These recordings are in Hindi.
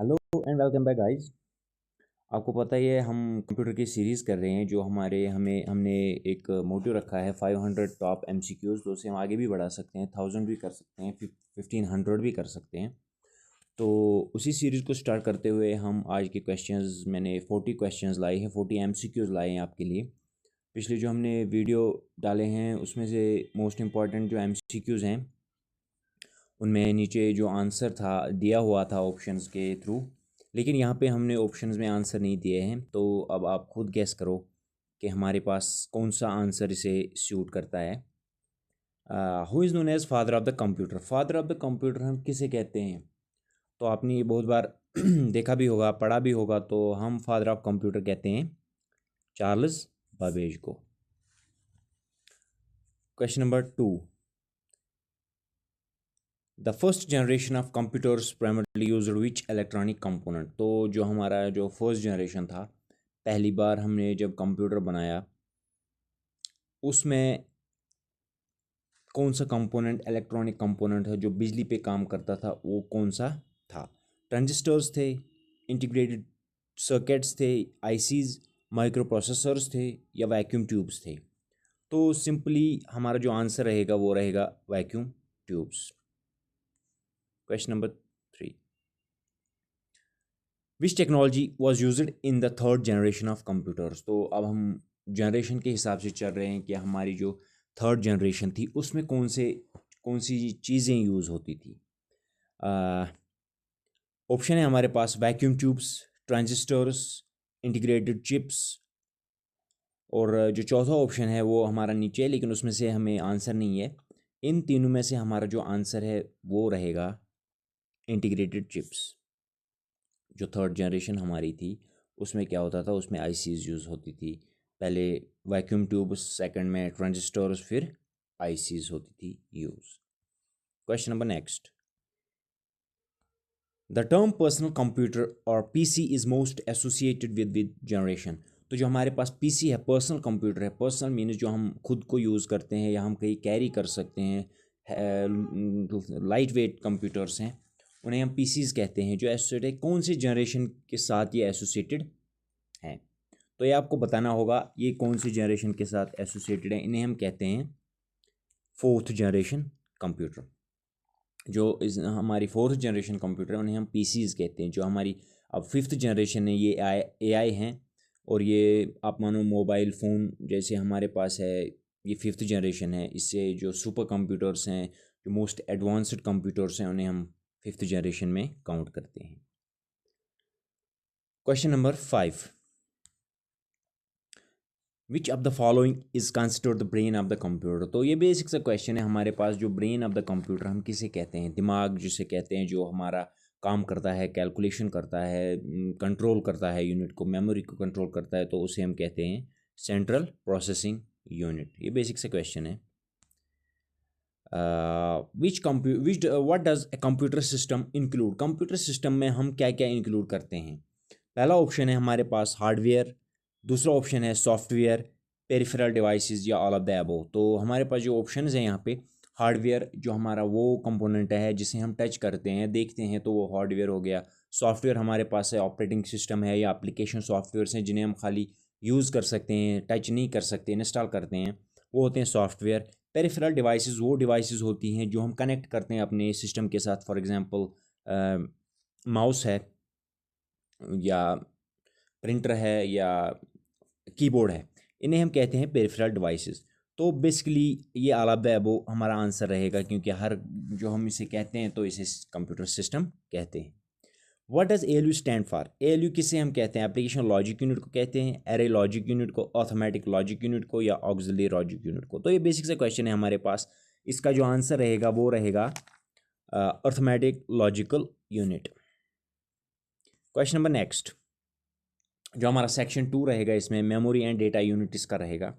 Hello and welcome back guys. आपको पता ही है हम कंप्यूटर की सीरीज़ कर रहे हैं जो हमने एक मोटिव रखा है 500 टॉप एमसीक्यूज़। तो उसे हम आगे भी बढ़ा सकते हैं, 1000 भी कर सकते हैं, 1500 भी कर सकते हैं। तो उसी सीरीज़ को स्टार्ट करते हुए हम आज के क्वेश्चंस, मैंने 40 क्वेश्चंस लाए हैं, 40 एमसीक्यूज़ लाए हैं आपके लिए। पिछले जो हमने वीडियो डाले हैं उसमें से मोस्ट इम्पॉर्टेंट जो एमसीक्यूज़ हैं उनमें नीचे जो आंसर था दिया हुआ था ऑप्शंस के थ्रू, लेकिन यहाँ पे हमने ऑप्शंस में आंसर नहीं दिए हैं। तो अब आप खुद गैस करो कि हमारे पास कौन सा आंसर इसे सूट करता है। Who is known as father of the computer. Father of the computer हम किसे कहते हैं? तो आपने ये बहुत बार देखा भी होगा, पढ़ा भी होगा। तो हम फादर ऑफ कंप्यूटर कहते हैं चार्ल्स बाबेज को। Question number 2, the first generation of computers primarily used which electronic component. तो जो हमारा जो फर्स्ट जनरेशन था, पहली बार हमने जब कंप्यूटर बनाया उसमें कौन सा कंपोनेंट, इलेक्ट्रॉनिक कंपोनेंट है जो बिजली पे काम करता था, वो कौन सा था? ट्रांजिस्टर्स थे, इंटीग्रेटेड सर्किट्स थे, आईसीज, माइक्रो प्रोसेसर्स थे, या वैक्यूम ट्यूब्स थे? तो सिंपली हमारा जो आंसर रहेगा वो रहेगा vacuum tubes. Question number 3, which technology was used in the third generation of computers. तो अब हम जनरेशन के हिसाब से चल रहे हैं कि हमारी जो थर्ड जनरेशन थी उसमें कौन सी चीज़ें यूज़ होती थी। ऑप्शन है हमारे पास vacuum tubes, transistors, integrated chips, और जो चौथा ऑप्शन है वो हमारा नीचे है लेकिन उसमें से हमें आंसर नहीं है। इन तीनों में से हमारा जो आंसर है वो रहेगा इंटीग्रेटेड चिप्स। जो थर्ड जनरेशन हमारी थी उसमें क्या होता था, उसमें आईसीज यूज़ होती थी। पहले वैक्यूम ट्यूब्स, सेकंड में ट्रांजिस्टर्स, फिर आईसीज होती थी use. Question number next, the term personal computer और PC is most associated with generation. तो जो हमारे पास पीसी है, पर्सनल कंप्यूटर है, पर्सनल मीन्स जो हम खुद को यूज़ करते हैं या हम कहीं कैरी कर सकते हैं, लाइट वेट कंप्यूटर्स हैं, उन्हें हम पीसीज कहते हैं। जो एसोसिएटेड है, कौन सी जनरेशन के साथ ये एसोसिएटेड हैं? तो ये आपको बताना होगा ये कौन सी जनरेशन के साथ एसोसिएटेड है। इन्हें हम कहते हैं फोर्थ जनरेशन कंप्यूटर। जो इस हमारी फोर्थ जनरेशन कंप्यूटर है उन्हें हम पीसीज कहते हैं। जो हमारी अब फिफ्थ जनरेशन है ये एआई हैं, और ये आप मानो मोबाइल फ़ोन जैसे हमारे पास है, ये फिफ्थ जनरेशन है। इससे जो सुपर कंप्यूटर्स हैं, जो मोस्ट एडवांस्ड कंप्यूटर्स हैं, उन्हें हम फिफ्थ जनरेशन में काउंट करते हैं। Question number 5, which of the following is considered the brain of the computer. तो ये बेसिक सा क्वेश्चन है हमारे पास। जो ब्रेन ऑफ द कंप्यूटर हम किसे कहते हैं? दिमाग जिसे कहते हैं, जो हमारा काम करता है, कैलकुलेशन करता है, कंट्रोल करता है यूनिट को, मेमोरी को कंट्रोल करता है, तो उसे हम कहते हैं सेंट्रल प्रोसेसिंग यूनिट। ये बेसिक सा क्वेश्चन है। विच what does a computer system include. Computer system में हम क्या क्या इंक्लूड करते हैं? पहला ऑप्शन है हमारे पास हार्डवेयर, दूसरा ऑप्शन है सॉफ्टवेयर, पेरिफेरल डिवाइसेस, या ऑल ऑफ द अबव। तो हमारे पास जो ऑप्शंस हैं यहाँ पे, हार्डवेयर जो हमारा वो कंपोनेंट है जिसे हम टच करते हैं, देखते हैं, तो वो हार्डवेयर हो गया। सॉफ्टवेयर हमारे पास है, ऑपरेटिंग सिस्टम है या एप्लीकेशन सॉफ्टवेयर्स हैं जिन्हें हम खाली यूज़ कर सकते हैं, टच नहीं कर सकते, इंस्टॉल करते हैं, वो होते हैं सॉफ्टवेयर। पेरिफेरल डिवाइसेस वो डिवाइसेस होती हैं जो हम कनेक्ट करते हैं अपने सिस्टम के साथ। फॉर एग्जांपल माउस है, या प्रिंटर है, या कीबोर्ड है, इन्हें हम कहते हैं पेरिफेरल डिवाइसेस। तो बेसिकली ये ऑल ऑफ द अबव हमारा आंसर रहेगा, क्योंकि हर जो हम इसे कहते हैं तो इसे कंप्यूटर सिस्टम कहते हैं। What does ALU stand for. ALU किसे हम कहते हैं? एप्लीकेशन लॉजिक यूनिट को कहते हैं, एरे लॉजिक यूनिट को, अर्थमेटिक लॉजिक यूनिट को, या ऑक्सिलरी लॉजिक यूनिट को। तो ये बेसिक सा क्वेश्चन है हमारे पास। इसका जो आंसर रहेगा वो रहेगा arithmetic logical unit. Question number next, जो हमारा सेक्शन 2 रहेगा, इसमें मेमोरी एंड डेटा यूनिट इसका रहेगा।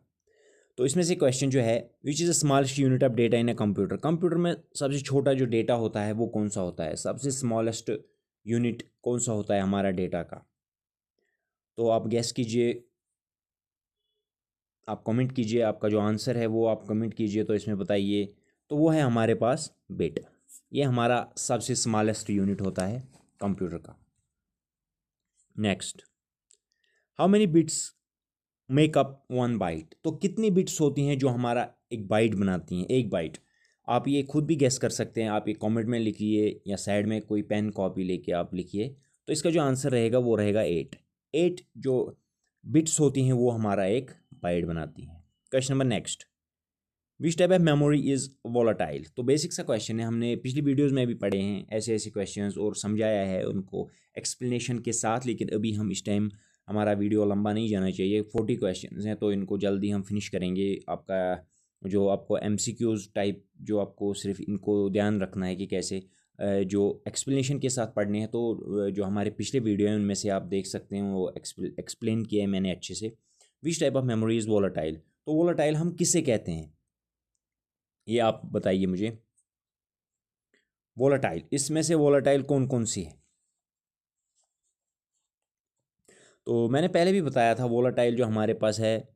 तो इसमें से क्वेश्चन जो है, which is the smallest unit of data in a computer. Computer में सबसे छोटा जो डेटा होता है वो कौन सा होता है? सबसे स्मॉलेस्ट यूनिट कौन सा होता है हमारा डेटा का? तो आप गैस कीजिए, आप कमेंट कीजिए, आपका जो आंसर है वो आप कमेंट कीजिए, तो इसमें बताइए। तो वो है हमारे पास बिट। ये हमारा सबसे स्मॉलेस्ट यूनिट होता है कंप्यूटर का। Next, how many bits make up one byte. तो कितनी बिट्स होती हैं जो हमारा एक बाइट बनाती हैं, एक बाइट। आप ये खुद भी गेस कर सकते हैं, आप ये कमेंट में लिखिए या साइड में कोई पेन कॉपी लेके आप लिखिए। तो इसका जो आंसर रहेगा वो रहेगा 8। 8 जो बिट्स होती हैं वो हमारा एक बाइट बनाती हैं। Question number next, which type of memory is volatile. तो बेसिक सा क्वेश्चन है, हमने पिछली वीडियोज़ में भी पढ़े हैं ऐसे ऐसे क्वेश्चंस और समझाया है उनको एक्सप्लेनेशन के साथ, लेकिन अभी हम इस टाइम हमारा वीडियो लंबा नहीं जाना चाहिए। 40 क्वेश्चंस हैं तो इनको जल्दी हम फिनिश करेंगे। आपका जो आपको MCQs टाइप जो आपको सिर्फ इनको ध्यान रखना है कि कैसे जो एक्सप्लेनेशन के साथ पढ़ने हैं। तो जो हमारे पिछले वीडियो हैं उनमें से आप देख सकते हैं, वो एक्सप्लेन किया है मैंने अच्छे से। Which type of memory is volatile. तो वोलाटाइल हम किसे कहते हैं ये आप बताइए मुझे। वोलाटाइल, इसमें से वोलाटाइल कौन कौन सी है। तो मैंने पहले भी बताया था, वोलाटाइल जो हमारे पास है,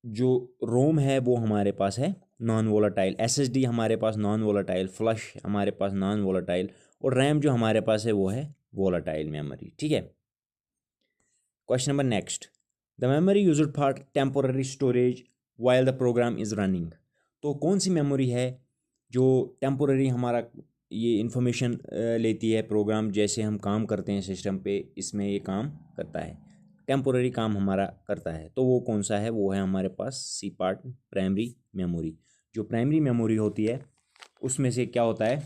जो रोम है वो हमारे पास है नॉन वोलाटाइल, SSD हमारे पास नॉन वोलाटाइल, फ्लश हमारे पास नॉन वोलाटाइल, और रैम जो हमारे पास है वो है वोलाटाइल मेमोरी। ठीक है। Question number next, the memory used for temporary storage while the program is running. तो कौन सी मेमोरी है जो टेम्पोररी हमारा ये इंफॉर्मेशन लेती है, प्रोग्राम जैसे हम काम करते हैं सिस्टम पे, इसमें ये काम करता है, टेम्पोररी काम हमारा करता है। तो वो कौन सा है, वो है हमारे पास सी पार्ट प्राइमरी मेमोरी। जो प्राइमरी मेमोरी होती है उसमें से क्या होता है,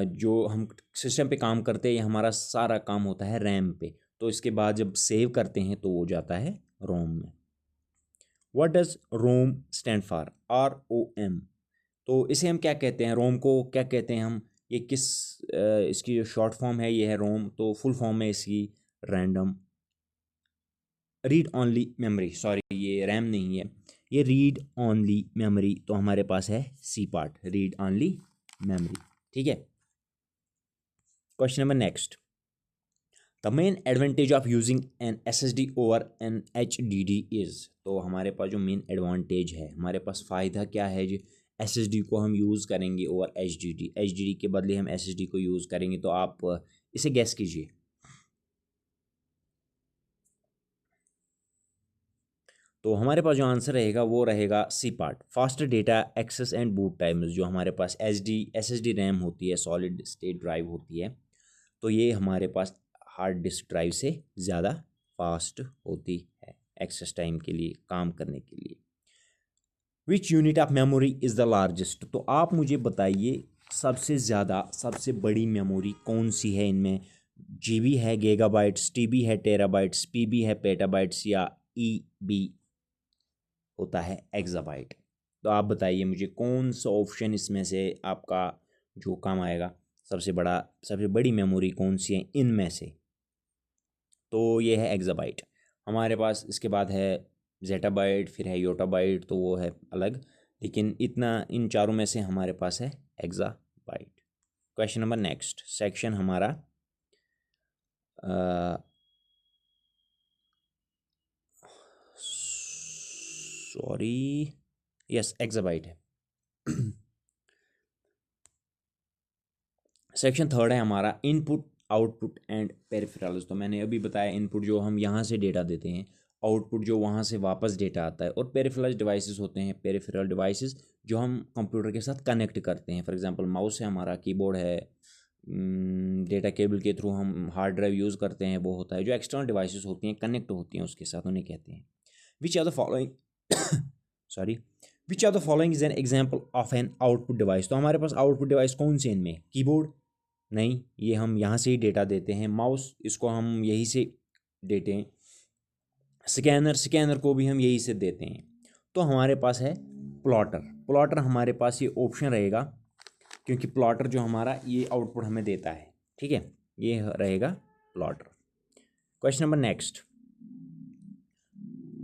जो हम सिस्टम पे काम करते हैं, ये हमारा सारा काम होता है रैम पे। तो इसके बाद जब सेव करते हैं तो वो जाता है रोम में। What does Rome stand for, ROM। तो इसे हम क्या कहते हैं, रोम को क्या कहते हैं हम, ये किस इसकी जो शॉर्ट फॉर्म है ये है रोम। तो फुल फॉर्म है इसकी random read only memory. Sorry, ये रैम नहीं है, ये रीड ऑनली मेमोरी। तो हमारे पास है C part, read only memory. ठीक है। Question number next, the main advantage of using an SSD over an HDD is. तो हमारे पास जो मेन एडवांटेज है, हमारे पास फ़ायदा क्या है जो SSD को हम यूज़ करेंगे ओवर HDD के बदले हम SSD को यूज़ करेंगे। तो आप इसे गैस कीजिए। तो हमारे पास जो आंसर रहेगा वो रहेगा C part, faster data access and boot times. जो हमारे पास SSD रैम होती है, सॉलिड स्टेट ड्राइव होती है, तो ये हमारे पास हार्ड डिस्क ड्राइव से ज़्यादा फास्ट होती है एक्सेस टाइम के लिए, काम करने के लिए। Which unit of memory is the largest. तो आप मुझे बताइए सबसे ज़्यादा, सबसे बड़ी मेमोरी कौन सी है इनमें। GB है, गीगाबाइट्स, TB है, टेराबाइट्स, PB है, पेटाबाइट्स, या EB होता है एक्साबाइट। तो आप बताइए मुझे कौन सा ऑप्शन इसमें से आपका जो काम आएगा, सबसे बड़ा, सबसे बड़ी मेमोरी कौन सी है इनमें से। तो ये है एक्साबाइट हमारे पास। इसके बाद है जेटाबाइट, फिर है योटाबाइट, तो वो है अलग, लेकिन इतना इन चारों में से हमारे पास है exabyte. Question number next, section हमारा सॉरी यस एक्साबाइट है। सेक्शन थर्ड है हमारा इनपुट आउटपुट एंड पेरिफेरल्स। तो मैंने अभी बताया इनपुट जो हम यहाँ से डेटा देते हैं, आउटपुट जो वहाँ से वापस डेटा आता है, और पेरिफेरल डिवाइसेस होते हैं, पेरिफेरल डिवाइसेस जो हम कंप्यूटर के साथ कनेक्ट करते हैं। फॉर एग्जांपल माउस है हमारा, कीबोर्ड है, डेटा केबल के थ्रू हम हार्ड ड्राइव यूज़ करते हैं, वो होता है। जो एक्सटर्नल डिवाइसेस होती हैं, कनेक्ट होती हैं उसके साथ, उन्हें कहते हैं। Which are the following sorry which are the following is an example of an output device. तो हमारे पास आउटपुट डिवाइस कौन से इनमें, कीबोर्ड नहीं, ये हम यहाँ से ही डेटा देते हैं। माउस, इसको हम यहीं से देते हैं। स्कैनर को भी हम यहीं से देते हैं। तो हमारे पास है प्लॉटर हमारे पास ये ऑप्शन रहेगा, क्योंकि प्लॉटर जो हमारा ये आउटपुट हमें देता है। ठीक है, ये रहेगा plotter. Question number next,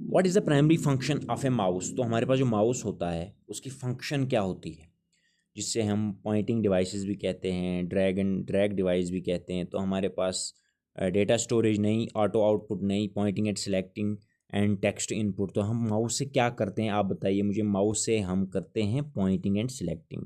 what is the primary function of A mouse. तो हमारे पास जो माउस होता है उसकी फंक्शन क्या होती है, जिससे हम पॉइंटिंग डिवाइसेस भी कहते हैं, ड्रैग डिवाइस भी कहते हैं। तो हमारे पास डेटा स्टोरेज नहीं, ऑटो आउटपुट नहीं, pointing and selecting and text input. तो हम माउस से क्या करते हैं आप बताइए मुझे। माउस से हम करते हैं पॉइंटिंग एंड सिलेक्टिंग।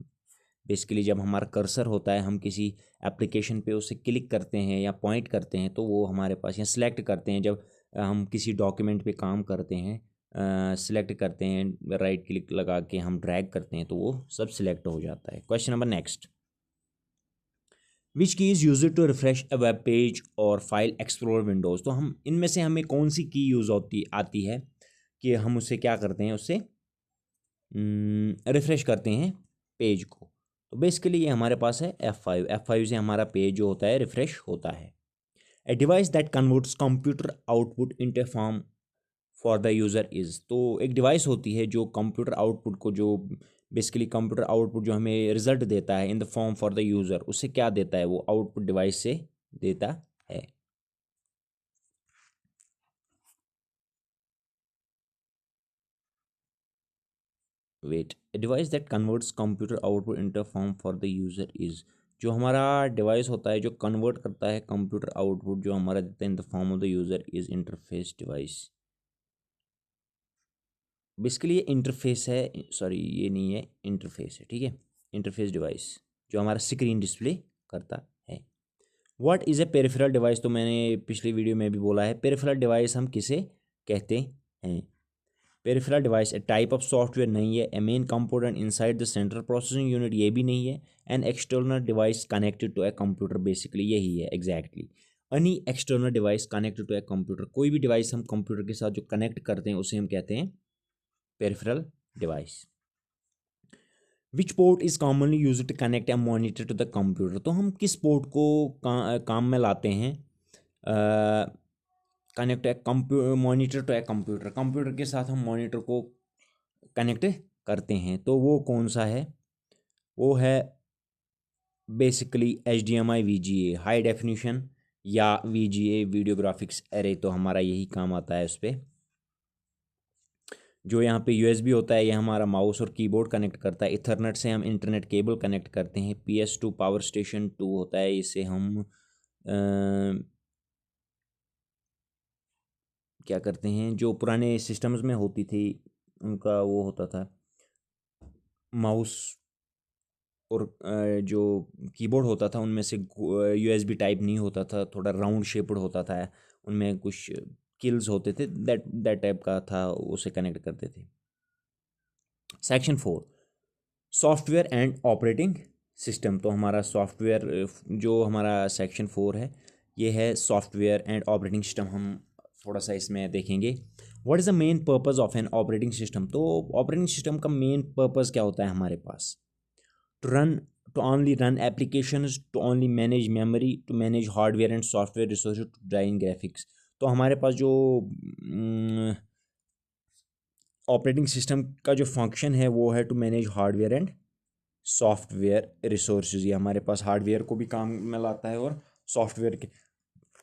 बेसिकली जब हमारा कर्सर होता है, हम किसी एप्लीकेशन पे उसे क्लिक करते हैं या पॉइंट करते हैं तो वो हमारे पास, या सिलेक्ट करते हैं जब हम किसी डॉक्यूमेंट पे काम करते हैं, सिलेक्ट करते हैं, राइट क्लिक लगा के हम ड्रैग करते हैं तो वो सब सिलेक्ट हो जाता है। Question number next, which key is use to refresh a web page और फाइल एक्सप्लोर विंडोज़। तो हम इनमें से हमें कौन सी की यूज़ आती है कि हम उससे क्या करते हैं, उससे रिफ़्रेश करते हैं पेज को। तो बेसिकली ये हमारे पास है F5 से हमारा पेज जो होता है रिफ़्रेश होता है। ए device that converts computer output into form for the user is. तो एक डिवाइस होती है जो कंप्यूटर आउटपुट को, जो बेसिकली कंप्यूटर आउटपुट जो हमें रिजल्ट देता है in the form for the user, उससे क्या देता है, वो आउटपुट डिवाइस से देता है। Wait, a device that converts computer output into form for the user is, जो हमारा डिवाइस होता है जो कन्वर्ट करता है कंप्यूटर आउटपुट जो हमारा देता है in the form of the user is interface device. Basically ये इंटरफेस है, सॉरी ये नहीं है, इंटरफेस है, ठीक है, इंटरफेस डिवाइस जो हमारा स्क्रीन डिस्प्ले करता है। What is a peripheral device, तो मैंने पिछली वीडियो में भी बोला है, पेरिफेरल डिवाइस हम किसे कहते हैं। Peripheral device a type of software नहीं है, a main component inside the central processing unit ये भी नहीं है, an external device connected to a computer, basically यही है exactly, any external device connected to a computer, कोई भी डिवाइस हम कंप्यूटर के साथ जो कनेक्ट करते हैं उसे हम कहते हैं peripheral device. Which port is commonly use to connect a monitor to the computer, तो हम किस पोर्ट को काम में लाते हैं, connect a monitor to a computer, computer के साथ हम मॉनिटर को कनेक्ट करते हैं, तो वो कौन सा है, वो है basically HDMI VGA high definition, या VGA वीडियो ग्राफिक्स एरे, तो हमारा यही काम आता है उस पर। जो यहाँ पे USB होता है ये हमारा माउस और कीबोर्ड कनेक्ट करता है। इथरनेट से हम इंटरनेट केबल कनेक्ट करते हैं। PS2 पावर स्टेशन 2 होता है, इसे हम क्या करते हैं, जो पुराने सिस्टम्स में होती थी उनका वो होता था माउस और जो कीबोर्ड होता था उनमें से USB टाइप नहीं होता था, थोड़ा राउंड शेप्ड होता था, उनमें कुछ किल्स होते थे, दैट टाइप का था, उसे कनेक्ट करते थे। Section 4 software and operating system, तो हमारा सॉफ्टवेयर जो हमारा सेक्शन 4 है ये है सॉफ्टवेयर एंड ऑपरेटिंग सिस्टम। हम थोड़ा सा इसमें देखेंगे what is the main purpose of an operating system. तो ऑपरेटिंग सिस्टम का मेन पर्पस क्या होता है हमारे पास, to only run applications, to only manage memory, to manage hardware and software resources, to drive graphics. तो हमारे पास जो ऑपरेटिंग सिस्टम का जो फंक्शन है वो है to manage hardware and software resources. ये हमारे पास हार्डवेयर को भी काम में लाता है और सॉफ्टवेयर के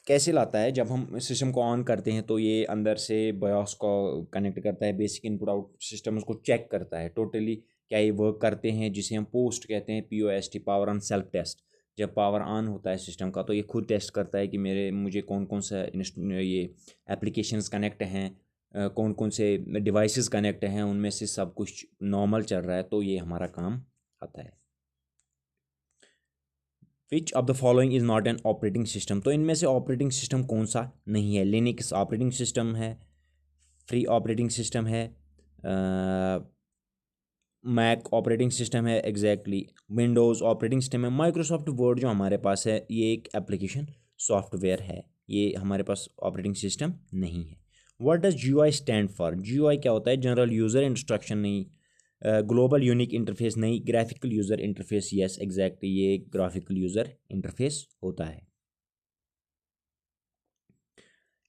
कैसे लाता है, जब हम सिस्टम को ऑन करते हैं तो ये अंदर से बायोस को कनेक्ट करता है, बेसिक इनपुट आउट सिस्टम उसको चेक करता है टोटली क्या ये वर्क करते हैं, जिसे हम पोस्ट कहते हैं, POST, power on self test. जब पावर ऑन होता है सिस्टम का तो ये खुद टेस्ट करता है कि मुझे कौन कौन सा ये एप्लीकेशंस कनेक्ट हैं, कौन कौन से डिवाइसेस कनेक्ट हैं, उनमें से सब कुछ नॉर्मल चल रहा है तो ये हमारा काम आता है। Which of the following is not an operating system, तो इनमें से ऑपरेटिंग सिस्टम कौन सा नहीं है, लिनक्स ऑपरेटिंग सिस्टम है, फ्री ऑपरेटिंग सिस्टम है, मैक ऑपरेटिंग सिस्टम है, एग्जैक्टली विंडोज़ ऑपरेटिंग सिस्टम है, माइक्रोसॉफ्ट वर्ड जो हमारे पास है ये एक एप्लीकेशन सॉफ्टवेयर है, ये हमारे पास ऑपरेटिंग सिस्टम नहीं है। What does GUI stand for, GUI क्या होता है, जनरल यूज़र इंस्ट्रक्शन नहीं, ग्लोबल यूनिक इंटरफेस नहीं, graphical user interface, yes exactly ये ग्राफिकल यूज़र इंटरफेस होता है।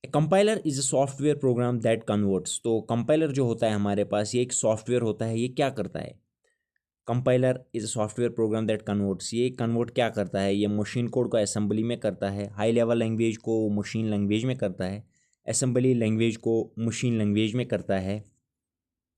Compiler is a software program that converts, तो कंपाइलर जो होता है हमारे पास ये एक सॉफ्टवेयर होता है, ये क्या करता है, compiler is a software program that converts, ये कन्वर्ट क्या करता है, ये मशीन कोड को असेंबली में करता है, हाई लेवल लैंग्वेज को मशीन लैंग्वेज में करता है, असेंबली लैंग्वेज को मशीन लैंग्वेज में करता है,